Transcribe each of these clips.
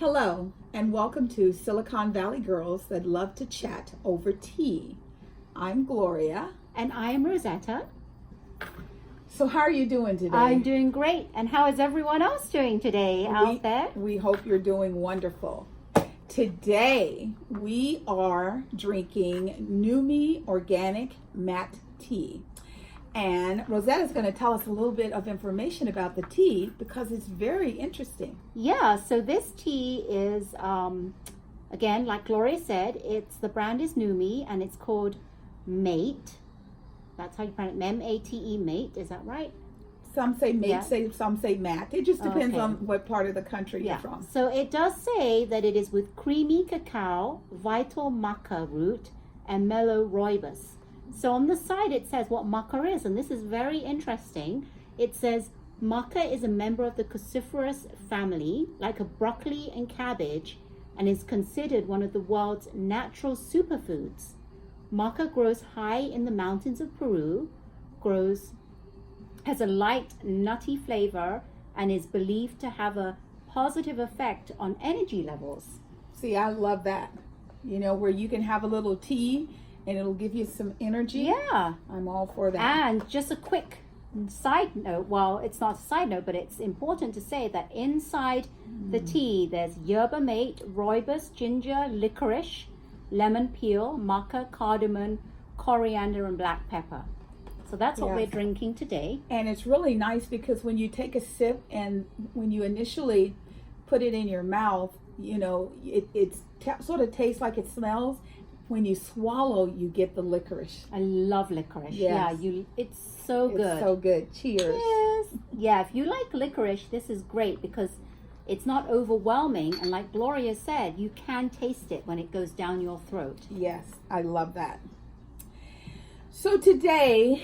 Hello, and welcome to Silicon Valley Girls that love to chat over tea. I'm Gloria. And I am Rosetta. So how are you doing today? I'm doing great. And how is everyone else doing today out there? We hope you're doing wonderful. Today, we are drinking Numi Organic Matte Tea. And Rosetta's going to tell us a little bit of information about the tea because it's very interesting. Yeah, so this tea is, again, like Gloria said, the brand is Numi and it's called Mate. That's how you pronounce it, M-A-T-E, Mate. Is that right? Some say mate, Yeah. some say matte. It just depends Okay. on what part of the country Yeah. you're from. So it does say that it is with creamy cacao, vital maca root, and mellow rooibos. So on the side it says what maca is, and this is very interesting. It says maca is a member of the cruciferous family, like a broccoli and cabbage, and is considered one of the world's natural superfoods. Maca grows high in the mountains of Peru, has a light, nutty flavor, and is believed to have a positive effect on energy levels. See, I love that. You know, where you can have a little tea and it'll give you some energy. Yeah. I'm all for that. And just a quick side note, well, it's not a side note, but it's important to say that inside the tea, there's yerba mate, rooibos, ginger, licorice, lemon peel, maca, cardamom, coriander, and black pepper. So that's what we're drinking today. And it's really nice because when you take a sip and when you initially put it in your mouth, you know, it sort of tastes like it smells. When you swallow, you get the licorice. I love licorice. Yes. Yeah, it's so good. It's so good. Cheers. Yes. Yeah, if you like licorice, this is great because it's not overwhelming. And like Gloria said, you can taste it when it goes down your throat. Yes, I love that. So today,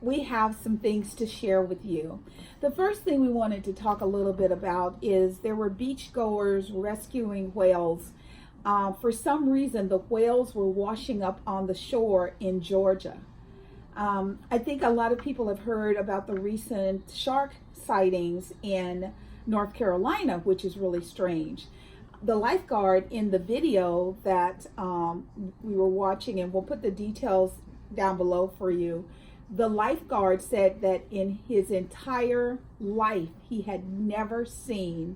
we have some things to share with you. The first thing we wanted to talk a little bit about is there were beachgoers rescuing whales. For some reason, the whales were washing up on the shore in Georgia. I think a lot of people have heard about the recent shark sightings in North Carolina, which is really strange. The lifeguard in the video that we were watching, and we'll put the details down below for you, the lifeguard said that in his entire life, he had never seen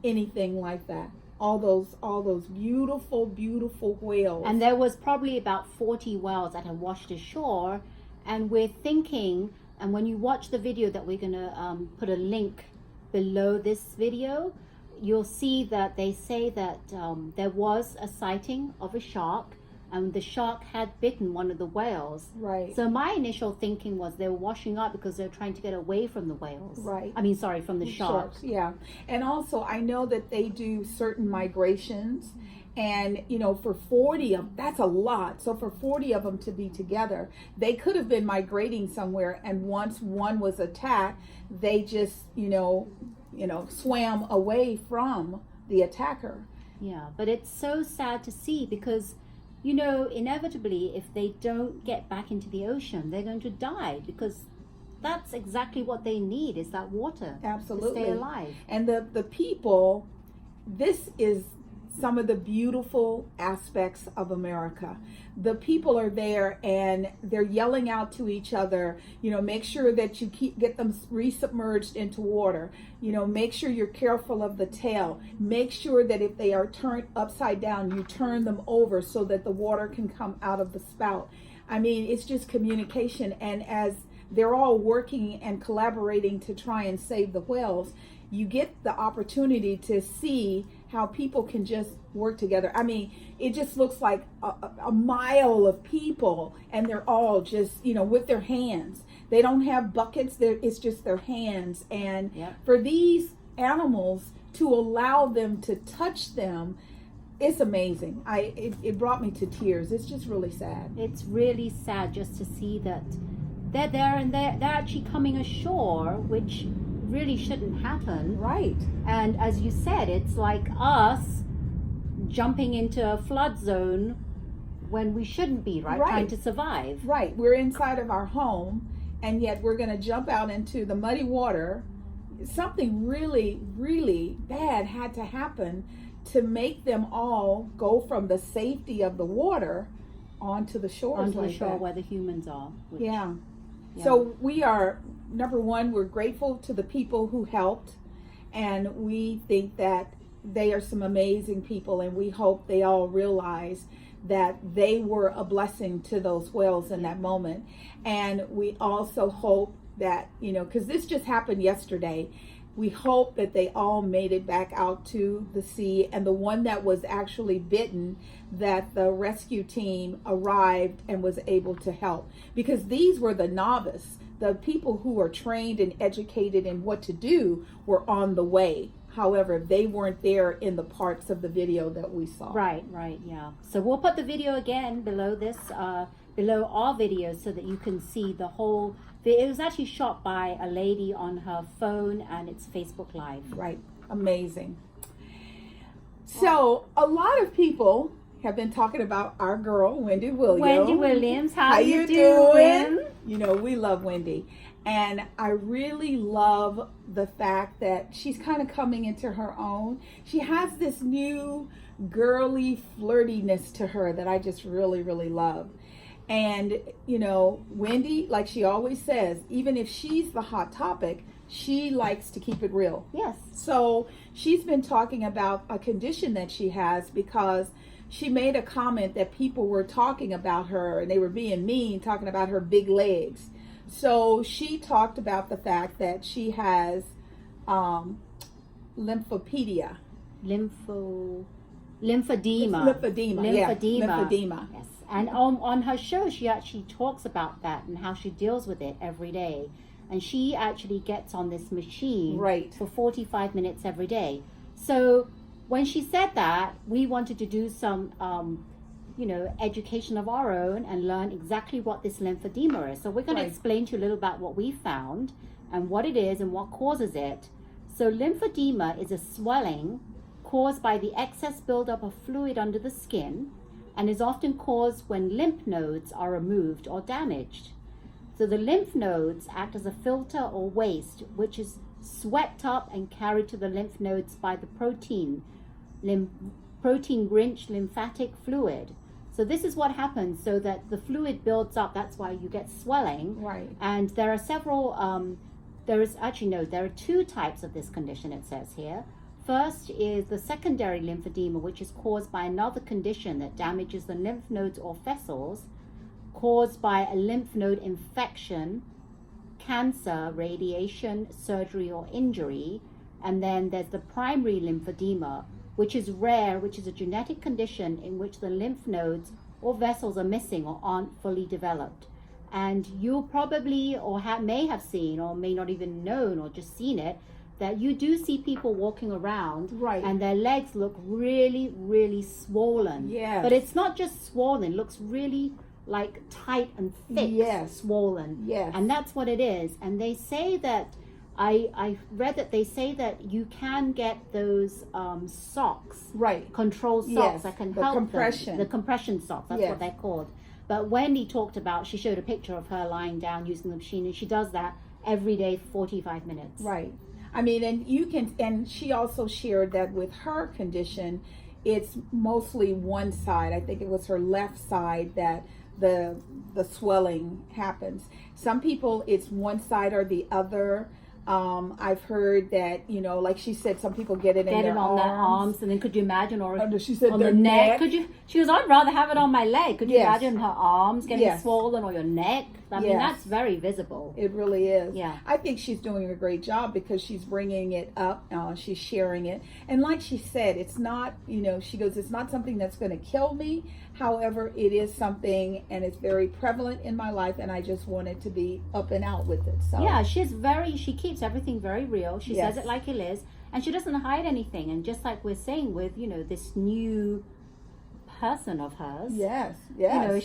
anything like that. All those beautiful, beautiful whales. And there was probably about 40 whales that had washed ashore. And we're thinking, and when you watch the video that we're going to put a link below this video, you'll see that they say that there was a sighting of a shark, and the shark had bitten one of the whales. Right. So my initial thinking was they were washing up because they're trying to get away from the whales. Right. I mean, sorry, from the sharks. Yeah. And also, I know that they do certain migrations, and you know, for 40 of that's a lot. So for 40 of them to be together, they could have been migrating somewhere, and once one was attacked, they just swam away from the attacker. Yeah, but it's so sad to see because, you know, inevitably, if they don't get back into the ocean, they're going to die because that's exactly what they need is that water. Absolutely. To stay alive. And the people, this is some of the beautiful aspects of America. The people are there and they're yelling out to each other, you know, make sure that you get them resubmerged into water. You know, make sure you're careful of the tail. Make sure that if they are turned upside down, you turn them over so that the water can come out of the spout. I mean, it's just communication. And as they're all working and collaborating to try and save the whales, you get the opportunity to see how people can just work together. I mean, it just looks like a mile of people, and they're all just, you know, with their hands. They don't have buckets. It's just their hands. And for these animals to allow them to touch them, it's amazing. It brought me to tears. It's just really sad. It's really sad just to see that they're there and they're actually coming ashore, which really shouldn't happen. Right. And as you said, it's like us jumping into a flood zone when we shouldn't be, right? Trying to survive. Right. We're inside of our home, and yet we're going to jump out into the muddy water, something really, really bad had to happen to make them all go from the safety of the water onto the shores. Onto the like shore that. where the humans are. Which, Yeah. So we are, number one, we're grateful to the people who helped, and we think that they are some amazing people, and we hope they all realize that they were a blessing to those whales in that moment. And we also hope that, you know, because this just happened yesterday, we hope that they all made it back out to the sea, and the one that was actually bitten, that the rescue team arrived and was able to help, because these were the novice. The people who are trained and educated in what to do were on the way. However, they weren't there in the parts of the video that we saw. Right, yeah. So we'll put the video again below this, below our video, so that you can see the whole. It was actually shot by a lady on her phone, and it's Facebook Live. Right, amazing. So a lot of people have been talking about our girl, Wendy Williams. Wendy Williams, how you doing? You know, we love Wendy. And I really love the fact that she's kind of coming into her own. She has this new girly flirtiness to her that I just really, really love. And, you know, Wendy, like she always says, even if she's the hot topic, she likes to keep it real. Yes. So she's been talking about a condition that she has, because she made a comment that people were talking about her and they were being mean, talking about her big legs. So she talked about the fact that she has lymphopenia. Lymphedema. Lymphedema. Yes. And on her show, she actually talks about that and how she deals with it every day. And she actually gets on this machine for 45 minutes every day. So when she said that, we wanted to do some, education of our own and learn exactly what this lymphedema is. So we're going to explain to you a little about what we found and what it is and what causes it. So lymphedema is a swelling caused by the excess buildup of fluid under the skin, and is often caused when lymph nodes are removed or damaged. So the lymph nodes act as a filter or waste, which is swept up and carried to the lymph nodes by the protein-rich lymphatic fluid. So this is what happens, so that the fluid builds up. That's why you get swelling. Right. And there are several, there are two types of this condition, it says here. First is the secondary lymphedema, which is caused by another condition that damages the lymph nodes or vessels, caused by a lymph node infection, cancer, radiation, surgery, or injury. And then there's the primary lymphedema, which is rare, which is a genetic condition in which the lymph nodes or vessels are missing or aren't fully developed. And you'll probably may have seen, or may not even known, or just seen it, that you do see people walking around and their legs look really, really swollen. Yes. But it's not just swollen, it looks really like tight and thick, swollen. Yes. And that's what it is. And they say that, I read that they say that you can get those socks, control socks that can help them. The compression socks, that's what they're called. But Wendy talked about, she showed a picture of her lying down using the machine, and she does that every day for 45 minutes. Right. I mean, and she also shared that with her condition, it's mostly one side. I think it was her left side that the swelling happens. Some people, it's one side or the other. I've heard that, like she said, some people get it in their arms. And then could you imagine, or she said on their the neck? neck. She goes, I'd rather have it on my leg. Could you imagine her arms getting swollen, or your neck? I mean, that's very visible. It really is. Yeah. I think she's doing a great job, because she's bringing it up. She's sharing it. And like she said, it's not, she goes, it's not something that's going to kill me. However, it is something, and it's very prevalent in my life, and I just wanted to be up and out with it. So yeah, she keeps everything very real. She says it like it is, and she doesn't hide anything. And just like we're saying with, this new person of hers. Yes.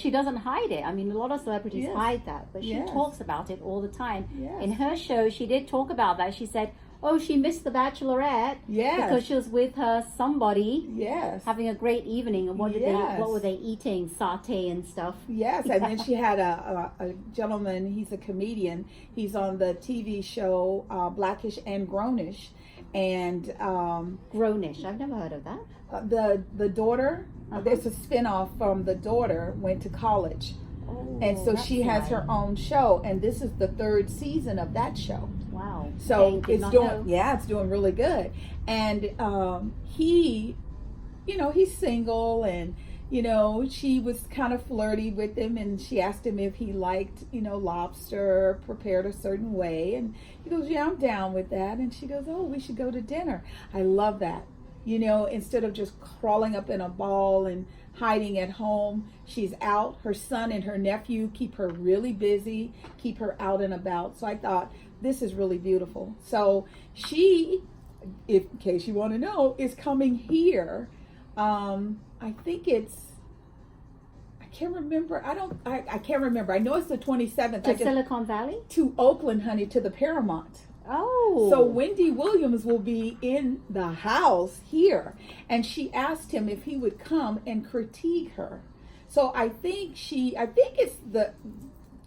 She doesn't hide it. I mean, a lot of celebrities hide that, but she talks about it all the time. Yes. In her show, she did talk about that. She said, oh, she missed the Bachelorette Yes. because she was with her somebody Yes. having a great evening. And what were they eating? Satay and stuff. Yes, and then she had a gentleman, he's a comedian. He's on the TV show Blackish and Grownish. And Grownish, I've never heard of that. the daughter, there's a spinoff from the daughter, went to college. Oh, And so that's she has nice. her own show, and this is the 3rd season of that show. Wow. So Okay, did it's not doing, know. yeah, it's doing really good. And he, he's single, and she was kind of flirty with him, and she asked him if he liked, lobster prepared a certain way, and he goes, yeah, I'm down with that. And she goes, oh, we should go to dinner. I love that. Instead of just crawling up in a ball and hiding at home, she's out. Her son and her nephew keep her really busy, keep her out and about. So I thought, this is really beautiful. So she, in case you want to know, is coming here. I think I can't remember. I can't remember. I know it's the 27th. To Silicon Valley? To Oakland, honey, to the Paramount. Oh. So Wendy Williams will be in the house here. And she asked him if he would come and critique her. So I think it's the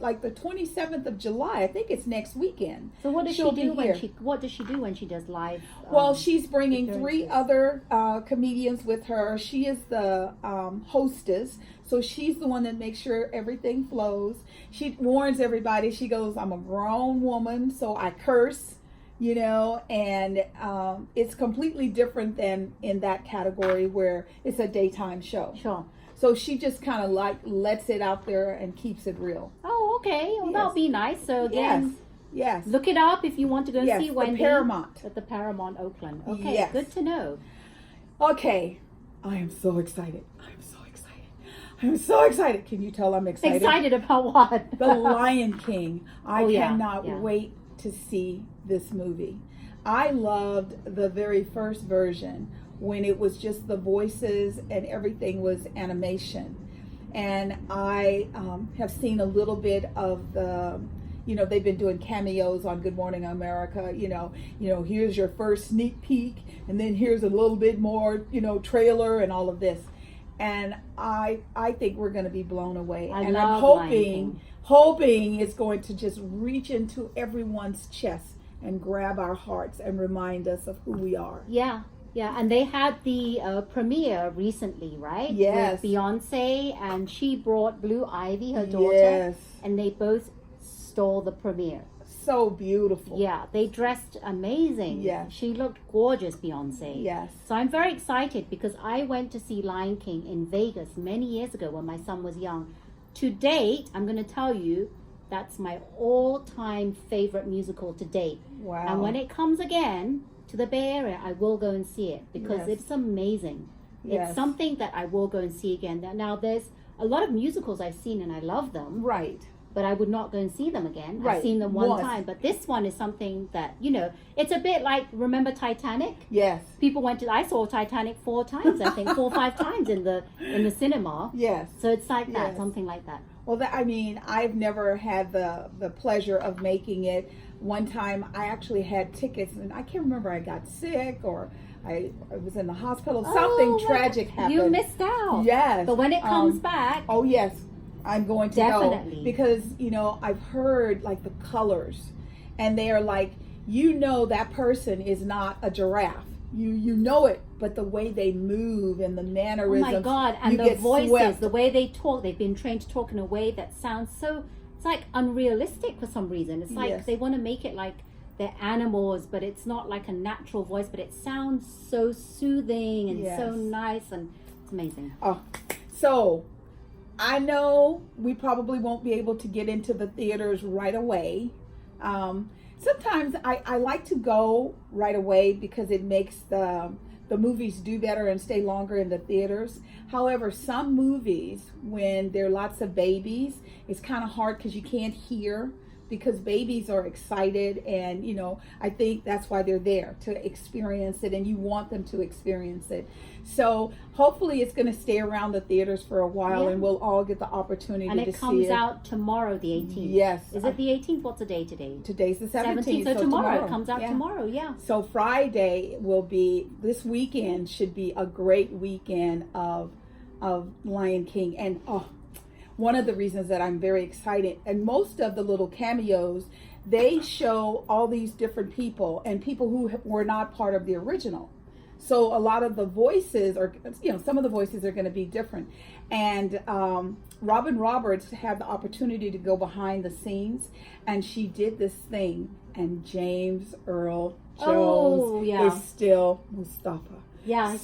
27th of July. I think it's next weekend. So what does She'll she do be here. what does she do when she does live? Well, she's bringing 3 appearances? other comedians with her. She is the hostess, so she's the one that makes sure everything flows. She warns everybody. She goes, I'm a grown woman, so I curse, and it's completely different than in that category where it's a daytime show. Sure. So she just kind of lets it out there and keeps it real. Oh, okay. Well, that'll Yes. be nice. So again, Yes. look it up if you want to go Yes, see the Wendy Paramount. at the Paramount Oakland. Okay, Yes. good to know. Okay. I am so excited. I'm so excited. Can you tell I'm excited? Excited about what? The Lion King. I Oh, yeah, cannot yeah. wait to see this movie. I loved the very first version when it was just the voices and everything was animation. And I have seen a little bit of the, they've been doing cameos on Good Morning America. Here's your first sneak peek, and then here's a little bit more, trailer and all of this. And I think we're going to be blown away. And I'm hoping it's going to just reach into everyone's chest and grab our hearts and remind us of who we are. Yeah, and they had the premiere recently, right? Yes. With Beyonce, and she brought Blue Ivy, her daughter, Yes. and they both stole the premiere. So beautiful. Yeah, they dressed amazing. Yes. She looked gorgeous, Beyonce. Yes. So I'm very excited because I went to see Lion King in Vegas many years ago when my son was young. To date, I'm going to tell you, that's my all-time favorite musical to date. Wow. And when it comes again to the Bay Area, I will go and see it because Yes. it's amazing. Yes. It's something that I will go and see again. Now, there's a lot of musicals I've seen and I love them, Right. but I would not go and see them again. Right. I've seen them one Once. time, but this one is something that, it's a bit like, remember Titanic? Yes. People I saw Titanic 4 times, I think, 4 or 5 times in the cinema. Yes. So it's like that, Yes. something like that. Well, I've never had the pleasure of making it. One time I actually had tickets, and I can't remember, I got sick or I was in the hospital. Something tragic happened. You missed out. Yes. But when it comes back, Oh, yes. I'm going to Definitely. go. Because, I've heard like the colors, and they are like, that person is not a giraffe. You know it, but the way they move and the oh mannerisms. my God, and you the get voices, swept. the way they talk, they've been trained to talk in a way that sounds so, it's like unrealistic for some reason. It's like Yes. they want to make it like they're animals, but it's not like a natural voice, but it sounds so soothing and so Yes. nice, and it's amazing. Oh, so I know we probably won't be able to get into the theaters right away. Sometimes I like to go right away because it makes the movies do better and stay longer in the theaters. However, some movies, when there are lots of babies, it's kind of hard because you can't hear because babies are excited, and I think that's why they're there, to experience it, and you want them to experience it. So hopefully it's going to stay around the theaters for a while, and we'll all get the opportunity to see it. And it comes out tomorrow, the 18th. Yes. Is it the 18th? What's the day today? Today's the 17th. So tomorrow. It comes out tomorrow, So Friday this weekend should be a great weekend of Lion King. And one of the reasons that I'm very excited, and most of the little cameos, they show all these different people and people who were not part of the original. So a lot of the voices are, some of the voices are going to be different. And Robin Roberts had the opportunity to go behind the scenes, and she did this thing, and James Earl Jones is still Mustafa. Yeah, he's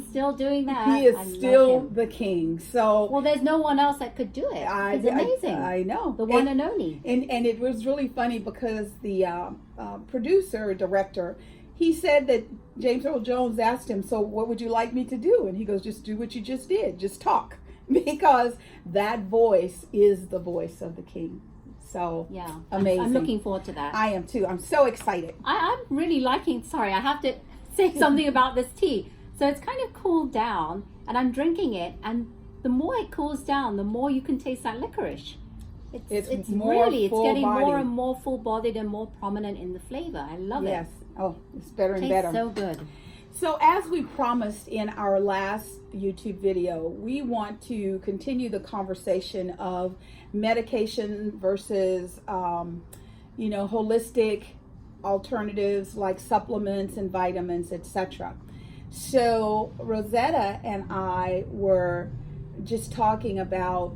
still doing that. He is still the king. So there's no one else that could do it. It's amazing. I know. The one and only. And it was really funny because the director, he said that James Earl Jones asked him, so what would you like me to do? And he goes, just do what you just did. Just talk. Because that voice is the voice of the king. So amazing. I'm looking forward to that. I am too. I'm so excited. I'm really liking, sorry, I have to say something about this tea. So it's kind of cooled down, and I'm drinking it, and the more it cools down, the more you can taste that licorice. It's getting more and more full-bodied and more prominent in the flavor. I love it. Yes. Oh, it's better and Tastes better. So good. So as we promised in our last YouTube video, we want to continue the conversation of medication versus, holistic alternatives like supplements and vitamins, etc. So Rosetta and I were just talking about,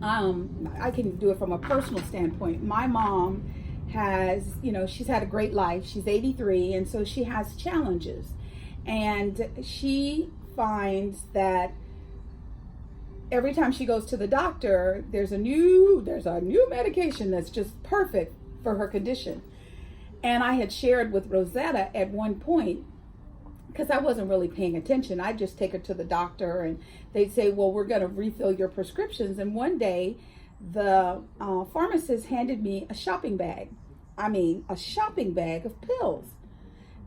I can do it from a personal standpoint. My mom has, she's had a great life. She's 83, and so she has challenges. And she finds that every time she goes to the doctor, there's a new medication that's just perfect for her condition. And I had shared with Rosetta at one point, because I wasn't really paying attention, I'd just take her to the doctor and they'd say, well, we're going to refill your prescriptions. And one day the pharmacist handed me a shopping bag. I mean, a shopping bag of pills.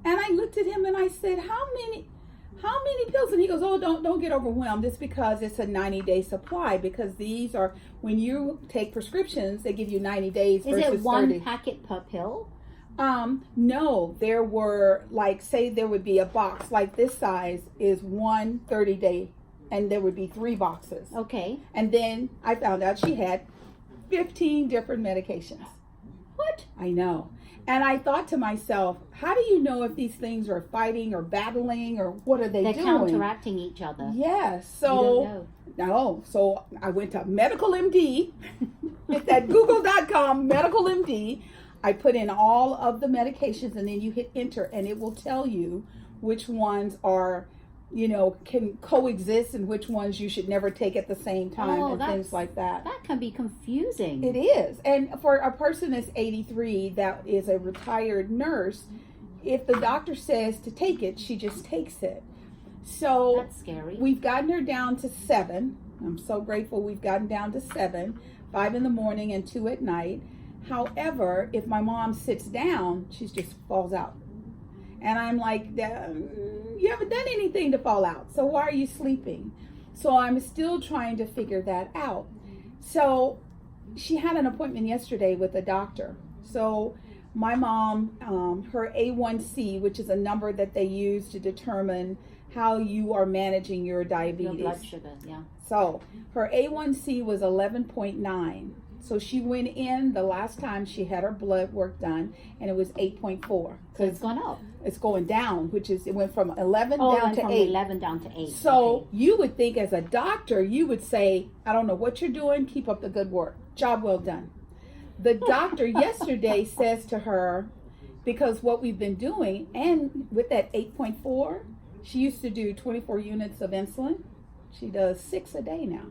And I looked at him and I said, how many pills? And he goes, oh, don't get overwhelmed. It's because it's a 90-day supply, because these are, when you take prescriptions, they give you 90 days versus 30. Is it one packet per pill? No, there were, like, say there would be a box like this size is 1 30-day, and there would be 3 boxes. Okay. And then I found out she had 15 different medications. What? I know. And I thought to myself, how do you know if these things are fighting or battling, or what are they doing? They're counteracting each other. Yes. You don't know. No. So I went to Medical MD. It's at google.com, Medical MD. I put in all of the medications, and then you hit enter, and it will tell you which ones are, can coexist, and which ones you should never take at the same time, and things like that. That can be confusing. It is. And for a person that's 83 that is a retired nurse, if the doctor says to take it, she just takes it. So that's scary. We've gotten her down to 7. I'm so grateful we've gotten down to 7, 5 in the morning and 2 at night. However, if my mom sits down, she just falls out. And I'm like, you haven't done anything to fall out, so why are you sleeping? So I'm still trying to figure that out. So she had an appointment yesterday with a doctor. So my mom, her A1C, which is a number that they use to determine how you are managing your diabetes. Your blood sugar, yeah. So her A1C was 11.9. So she went in the last time she had her blood work done, and it was 8.4. So it's gone up. It's going down, it went from 11 down to from 8. 11 down to 8. So you would think as a doctor, you would say, I don't know what you're doing, keep up the good work. Job well done. The doctor yesterday says to her, because what we've been doing, and with that 8.4, she used to do 24 units of insulin. She does 6 a day now.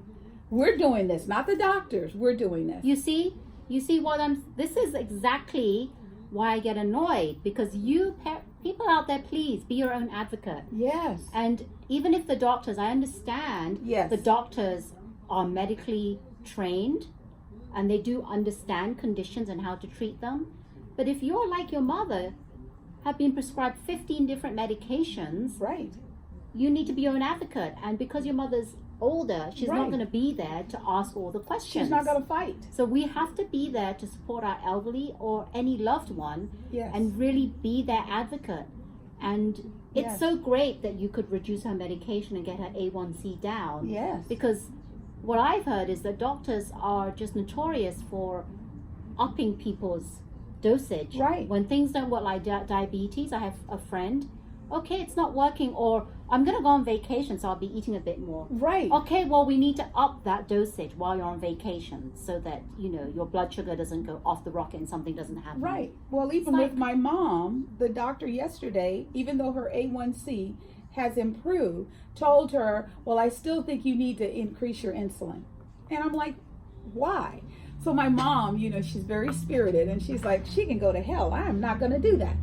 We're doing this, not the doctors. We're doing this. You see this is exactly why I get annoyed, because people out there, please be your own advocate. Yes. And even if the doctors, I understand, yes, the doctors are medically trained, and they do understand conditions and how to treat them. But if you're like your mother, have been prescribed 15 different medications, Right. you need to be your own advocate. And because your mother's older, she's not Right. going to be there to ask all the questions. She's not going to fight. So we have to be there to support our elderly or any loved one, Yes. and really be their advocate. And it's Yes. so great that you could reduce her medication and get her A1C down. Yes. Because what I've heard is that doctors are just notorious for upping people's dosage. Right. When things don't work, like diabetes, I have a friend, okay, it's not working, or I'm going to go on vacation, so I'll be eating a bit more. Right. Okay, well, we need to up that dosage while you're on vacation so that, your blood sugar doesn't go off the rocket and something doesn't happen. Right. Well, even It's like- with my mom, the doctor yesterday, even though her A1C has improved, told her, well, I still think you need to increase your insulin. And I'm like, why? So my mom, she's very spirited, and she's like, she can go to hell. I am not going to do that.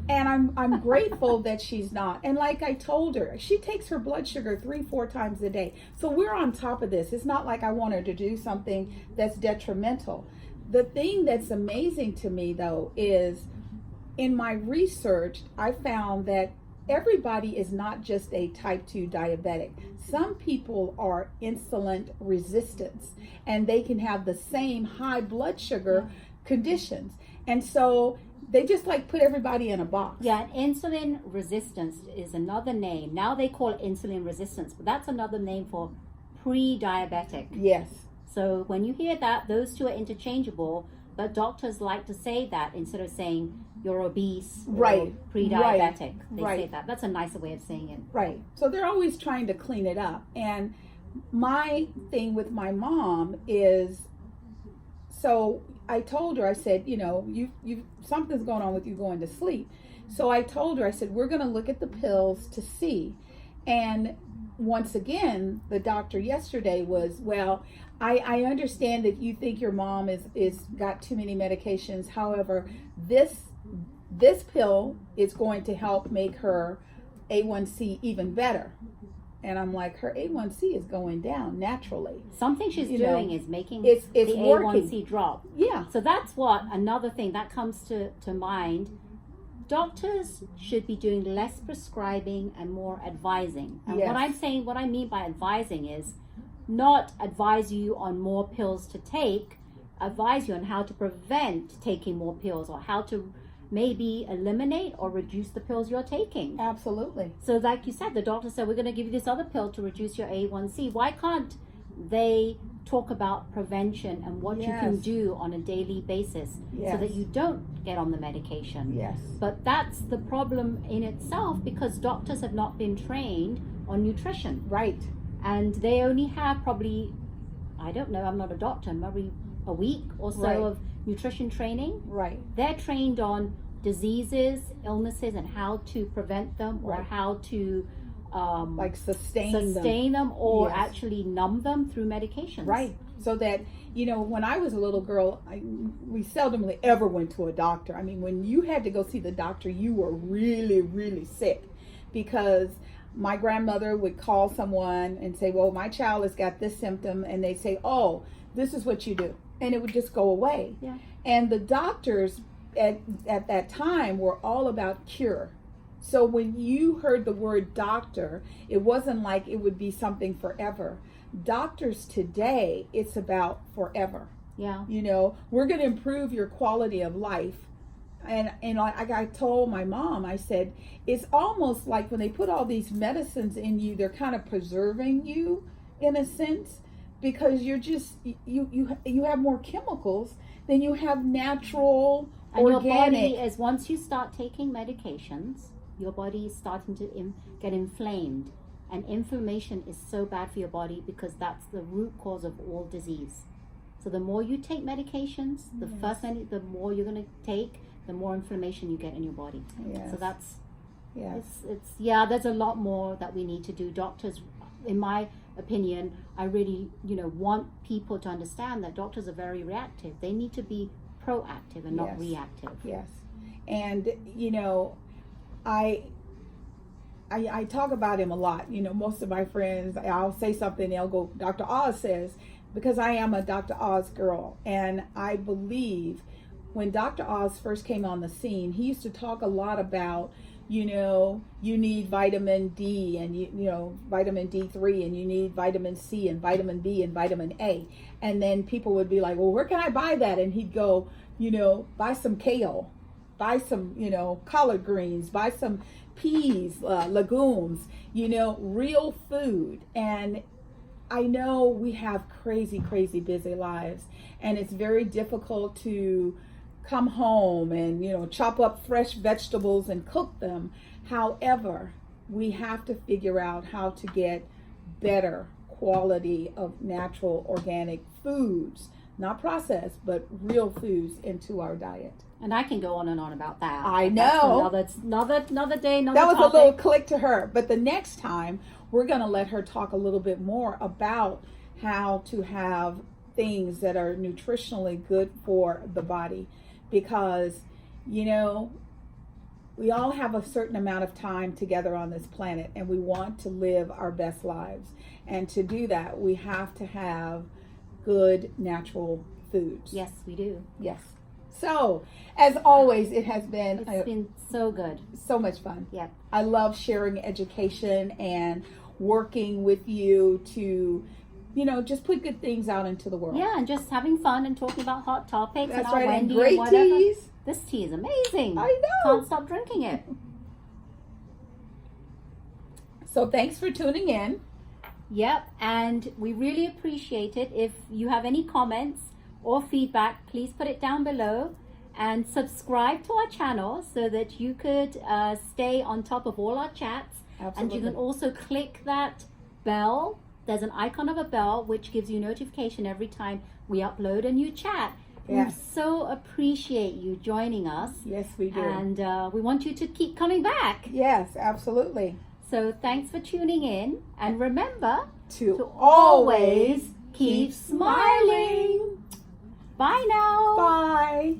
And I'm grateful that she's not. And like I told her, she takes her blood sugar 3-4 times a day. So we're on top of this. It's not like I want her to do something that's detrimental. The thing that's amazing to me, though, is in my research, I found that everybody is not just a type 2 diabetic. Some people are insulin resistant, and they can have the same high blood sugar conditions. And so they just put everybody in a box. Yeah, and insulin resistance is another name. Now they call it insulin resistance, but that's another name for pre-diabetic. Yes. So when you hear that, those two are interchangeable, but doctors like to say that instead of saying you're obese or Right. pre-diabetic. They Right. say that. That's a nicer way of saying it. Right. So they're always trying to clean it up. And my thing with my mom is, so I told her, I said, you something's going on with you going to sleep. So I told her, I said, we're going to look at the pills to see. And once again, the doctor yesterday was, well, I understand that you think your mom is got too many medications. However, this pill is going to help make her A1C even better. And I'm like, her A1C is going down naturally. Something she's doing is making it's the working. A1C drop. Yeah. So that's what another thing that comes to mind. Doctors should be doing less prescribing and more advising. And Yes. what I mean by advising is not advise you on more pills to take, advise you on how to prevent taking more pills, or how to maybe eliminate or reduce the pills you're taking. Absolutely. So like you said, the doctor said, we're going to give you this other pill to reduce your A1C. Why can't they talk about prevention and what you can Yes. do on a daily basis so that Yes. you don't get on the medication? Yes. But that's the problem in itself, because doctors have not been trained on nutrition. Right. And they only have probably, I don't know, I'm not a doctor, maybe a week or so Right. of nutrition training. Right. They're trained on diseases, illnesses, and how to prevent them, or Right. how to sustain them, or Yes. actually numb them through medications. Right. So that, when I was a little girl, we seldomly ever went to a doctor. I mean, when you had to go see the doctor, you were really, really sick, because my grandmother would call someone and say, well, my child has got this symptom. And they'd say, oh, this is what you do. And it would just go away. Yeah. And the doctors at that time were all about cure. So when you heard the word doctor, it wasn't like it would be something forever. Doctors today, it's about forever. Yeah. We're going to improve your quality of life. And like I told my mom, I said, it's almost like when they put all these medicines in you, they're kind of preserving you in a sense, because you're just, you have more chemicals than you have natural, And organic. your body is, once you start taking medications, your body is starting to get inflamed. And inflammation is so bad for your body, because that's the root cause of all disease. So the more you take medications, the more you're going to take, the more inflammation you get in your body. Yes. So that's, Yes. it's there's a lot more that we need to do. Doctors, in my opinion, I really, want people to understand that doctors are very reactive. They need to be proactive and not Yes. reactive. Yes. And, I talk about him a lot. Most of my friends, I'll say something, they'll go, Dr. Oz says, because I am a Dr. Oz girl, and I believe when Dr. Oz first came on the scene, he used to talk a lot about, you need vitamin D and vitamin D3, and you need vitamin C and vitamin B and vitamin A. And then people would be like, well, where can I buy that? And he'd go, buy some kale, buy some, collard greens, buy some peas, legumes, real food. And I know we have crazy, crazy busy lives, and it's very difficult to come home and, chop up fresh vegetables and cook them. However, we have to figure out how to get better quality of natural organic foods, not processed, but real foods into our diet. And I can go on and on about that. I know. That's another day, another That was topic. a little click to her. But the next time, we're going to let her talk a little bit more about how to have things that are nutritionally good for the body. Because, we all have a certain amount of time together on this planet, and we want to live our best lives. And to do that, we have to have good natural foods. Yes, we do. Yes. So, as always, it has been so good. So much fun. Yeah. I love sharing education and working with you to, just put good things out into the world. Yeah, and just having fun and talking about hot topics. That's and right. Wendy And great whatever. teas. This tea is amazing. I know. Can't stop drinking it. So thanks for tuning in. Yep, and we really appreciate it. If you have any comments or feedback, please put it down below, and subscribe to our channel so that you could stay on top of all our chats. Absolutely. And you can also click that bell. There's an icon of a bell which gives you notification every time we upload a new chat. Yes. We so appreciate you joining us. Yes, we do. And we want you to keep coming back. Yes, absolutely. So thanks for tuning in. And remember to always keep smiling. Bye now. Bye.